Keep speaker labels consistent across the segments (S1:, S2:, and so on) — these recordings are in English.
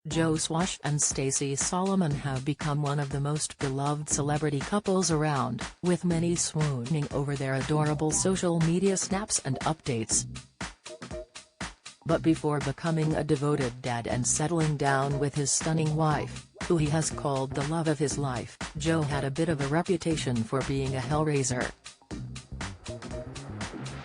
S1: Joe Swash and Stacey Solomon have become one of the most beloved celebrity couples around, with many swooning over their adorable social media snaps and updates. But before becoming a devoted dad and settling down with his stunning wife, who he has called the love of his life, Joe had a bit of a reputation for being a hellraiser.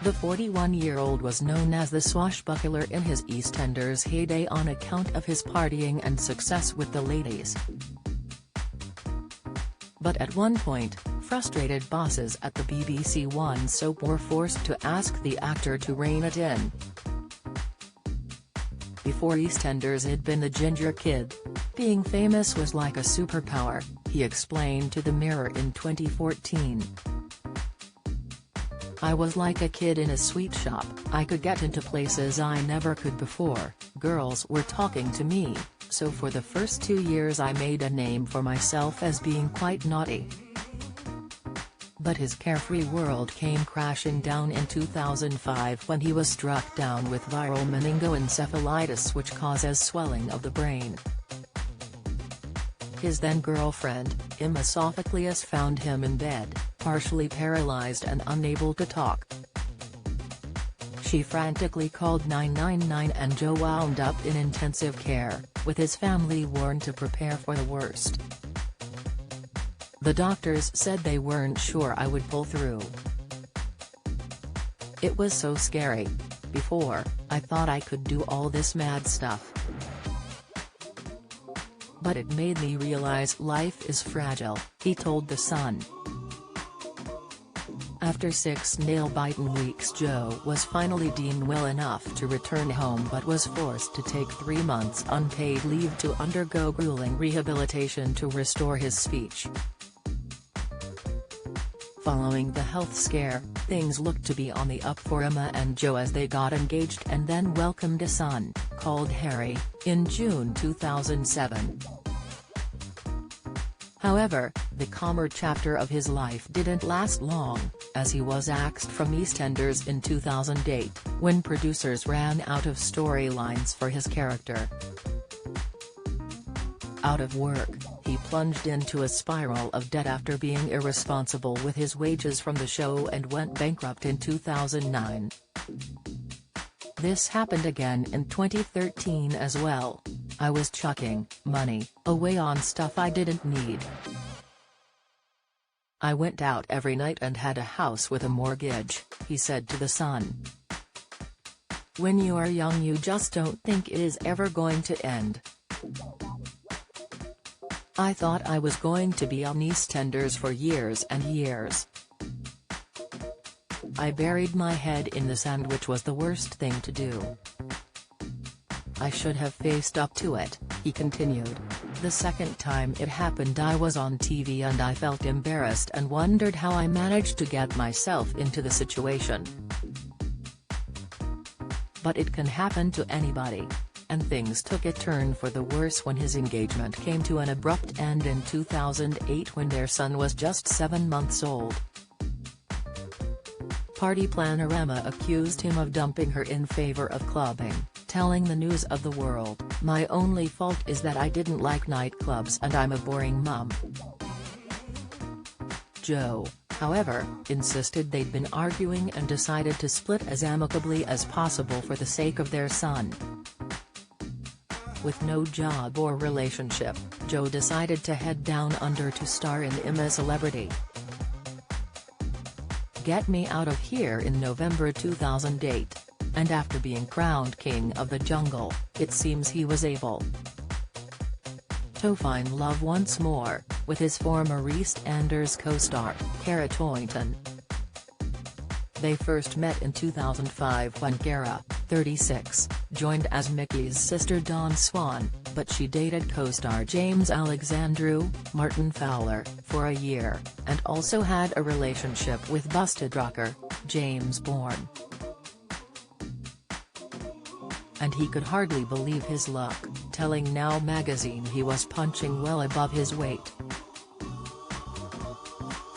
S1: The 41-year-old was known as the swashbuckler in his EastEnders heyday on account of his partying and success with the ladies. But at one point, frustrated bosses at the BBC One soap were forced to ask the actor to rein it in. Before EastEnders he'd been the ginger kid. Being famous was like a superpower, he explained to the Mirror in 2014. I was like a kid in a sweet shop, I could get into places I never could before, girls were talking to me, so for the first 2 years I made a name for myself as being quite naughty. But his carefree world came crashing down in 2005 when he was struck down with viral meningoencephalitis, which causes swelling of the brain. His then-girlfriend, Emma Sophocleous, found him in bed, partially paralyzed and unable to talk. She frantically called 999 and Joe wound up in intensive care, with his family warned to prepare for the worst. The doctors said they weren't sure I would pull through. It was so scary. Before, I thought I could do all this mad stuff. But it made me realize life is fragile, he told The Sun. After 6 nail-biting weeks, Joe was finally deemed well enough to return home but was forced to take 3 months unpaid leave to undergo grueling rehabilitation to restore his speech. Following the health scare, things looked to be on the up for Emma and Joe as they got engaged and then welcomed a son, called Harry, in June 2007. However, the calmer chapter of his life didn't last long, as he was axed from EastEnders in 2008, when producers ran out of storylines for his character. Out of work, he plunged into a spiral of debt after being irresponsible with his wages from the show and went bankrupt in 2009. This happened again in 2013 as well. I was chucking money away on stuff I didn't need. I went out every night and had a house with a mortgage, he said to The Sun. When you are young you just don't think it is ever going to end. I thought I was going to be on EastEnders for years and years. I buried my head in the sand, which was the worst thing to do. I should have faced up to it, he continued. The second time it happened I was on TV and I felt embarrassed and wondered how I managed to get myself into the situation. But it can happen to anybody. And things took a turn for the worse when his engagement came to an abrupt end in 2008 when their son was just 7 months old. Party planner Emma accused him of dumping her in favor of clubbing, telling the News of the World, "My only fault is that I didn't like nightclubs and I'm a boring mum." Joe, however, insisted they'd been arguing and decided to split as amicably as possible for the sake of their son. With no job or relationship, Joe decided to head down under to star in Emma Celebrity. Get Me Out of Here in November 2008, and after being crowned King of the Jungle, it seems he was able to find love once more, with his former EastEnders co-star, Cara Toynton. They first met in 2005 when Cara, 36, joined as Mickey's sister Dawn Swan, but she dated co-star James Alexandru, Martin Fowler, for a year, and also had a relationship with busted rocker, James Bourne. And he could hardly believe his luck, telling Now magazine he was punching well above his weight.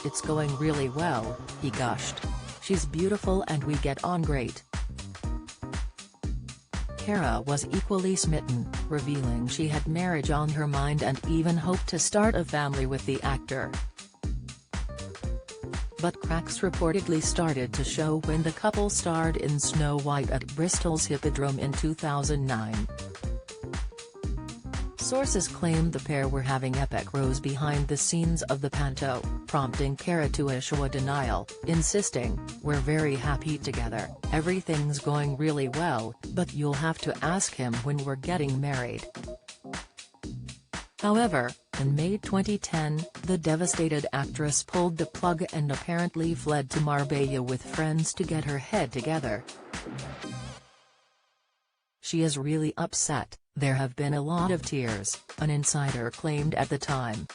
S1: "It's going really well," he gushed. "She's beautiful and we get on great." Kara was equally smitten, revealing she had marriage on her mind and even hoped to start a family with the actor. But cracks reportedly started to show when the couple starred in Snow White at Bristol's Hippodrome in 2009. Sources claimed the pair were having epic rows behind the scenes of the panto, prompting Kara to issue a denial, insisting, "We're very happy together, everything's going really well, but you'll have to ask him when we're getting married." However, in May 2010, the devastated actress pulled the plug and apparently fled to Marbella with friends to get her head together. "She is really upset, there have been a lot of tears," an insider claimed at the time.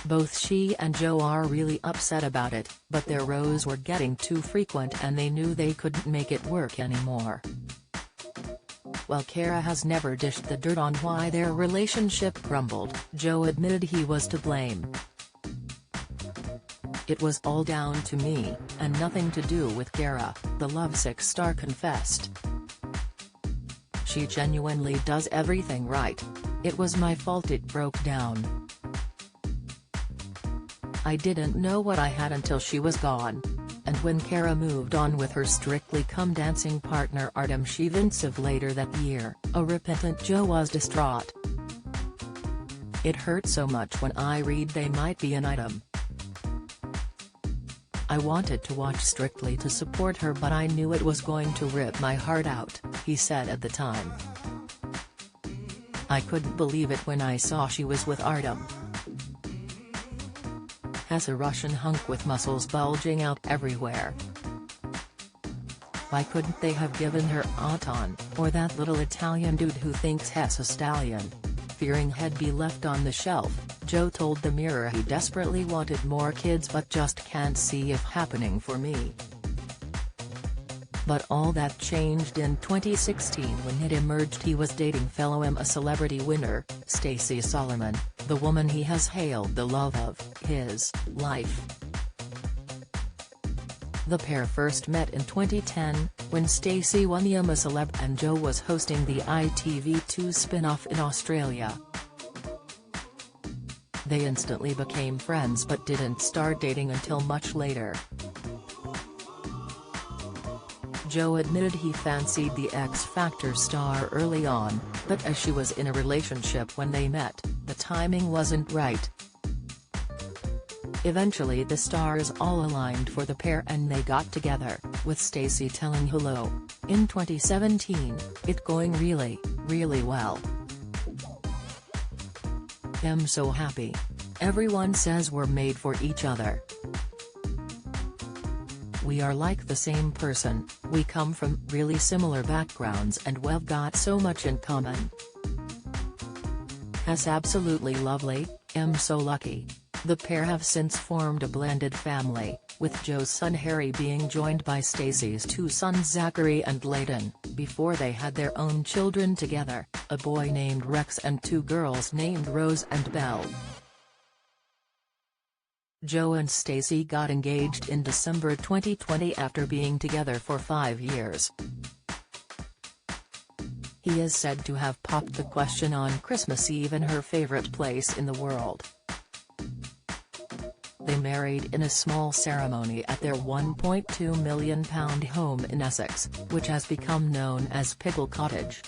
S1: "Both she and Joe are really upset about it, but their rows were getting too frequent and they knew they couldn't make it work anymore." While Kara has never dished the dirt on why their relationship crumbled, Joe admitted he was to blame. "It was all down to me, and nothing to do with Kara," the lovesick star confessed. "She genuinely does everything right. It was my fault it broke down. I didn't know what I had until she was gone." And when Kara moved on with her Strictly Come Dancing partner Artem Shivintsev later that year, a repentant Joe was distraught. "It hurt so much when I read they might be an item. I wanted to watch Strictly to support her, but I knew it was going to rip my heart out," he said at the time. "I couldn't believe it when I saw she was with Artem. As a Russian hunk with muscles bulging out everywhere. Why couldn't they have given her Anton, or that little Italian dude who thinks he's a stallion?" Fearing he'd be left on the shelf, Joe told the Mirror he desperately wanted more kids but just can't see it happening for me. But all that changed in 2016 when it emerged he was dating fellow Emma Celebrity winner, Stacey Solomon, the woman he has hailed the love of his life. The pair first met in 2010, when Stacey won the Emma Celeb and Joe was hosting the ITV2 spin-off in Australia. They instantly became friends but didn't start dating until much later. Joe admitted he fancied the X Factor star early on, but as she was in a relationship when they met, the timing wasn't right. Eventually the stars all aligned for the pair and they got together, with Stacey telling Hello! In 2017, "It going really, really well. I'm so happy. Everyone says we're made for each other. We are like the same person, we come from really similar backgrounds and we've got so much in common. It's absolutely lovely, I'm so lucky." The pair have since formed a blended family, with Joe's son Harry being joined by Stacey's two sons Zachary and Layden, before they had their own children together, a boy named Rex and two girls named Rose and Belle. Joe and Stacey got engaged in December 2020 after being together for 5 years. He is said to have popped the question on Christmas Eve in her favorite place in the world. They married in a small ceremony at their £1.2 million home in Essex, which has become known as Pickle Cottage.